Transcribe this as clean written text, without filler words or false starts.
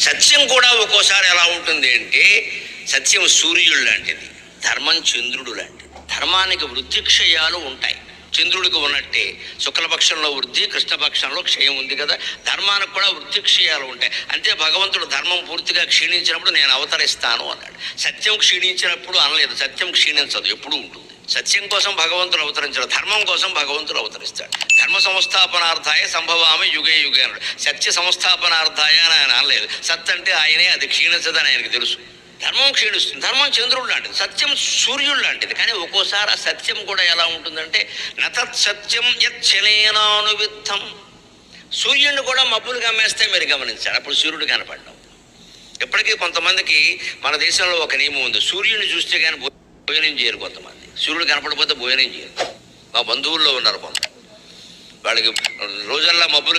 సత్యం కూడా ఒక్కోసారి ఎలా ఉంటుంది అంటే, సత్యం సూర్యుడు లాంటిది, ధర్మం చంద్రుడు లాంటిది. ధర్మానికి వృద్ధి క్షయాలు ఉంటాయి. చంద్రుడికి ఉన్నట్టే శుక్లపక్షంలో వృద్ధి, కృష్ణపక్షంలో క్షయం ఉంది కదా. ధర్మానికి కూడా వృద్ధి క్షయాలు ఉంటాయి. అంతే భగవంతుడు ధర్మం పూర్తిగా క్షీణించినప్పుడు నేను అవతరిస్తాను అన్నాడు. సత్యం క్షీణించినప్పుడు అనలేదు. సత్యం క్షీణించదు, ఎప్పుడూ ఉంటుంది. సత్యం కోసం భగవంతుడు అవతరించాడు, ధర్మం కోసం భగవంతుడు అవతరిస్తాడు. ధర్మ సంస్థాపనార్థాయ సంభవామి యుగే యుగే అన్నాడు. సత్య సంస్థాపనార్థాయ అని ఆయన అనలేదు. సత్ అంటే ఆయనే, అది క్షీణించదని ఆయనకు తెలుసు. ధర్మం క్షీణిస్తుంది. ధర్మం చంద్రుడు లాంటిది, సత్యం సూర్యుడు లాంటిది. కానీ ఒక్కోసారి ఆ సత్యం కూడా ఎలా ఉంటుందంటే, నతత్ సత్యం యచ్చలేనానువిద్ధం. సూర్యుడిని కూడా మబ్బులు గమ్మేస్తే మీరు గమనించారు, అప్పుడు సూర్యుడు కనపడ్డాం. ఇప్పటికీ కొంతమందికి మన దేశంలో ఒక నియమం ఉంది, సూర్యుడిని చూస్తే కానీ భోజనం చేయరు. కొంతమంది సూర్యుడు కనపడిపోతే భోజనం చేయరు. మా బంధువుల్లో ఉన్నారు కొంత, వాళ్ళకి రోజల్లా మబ్బులు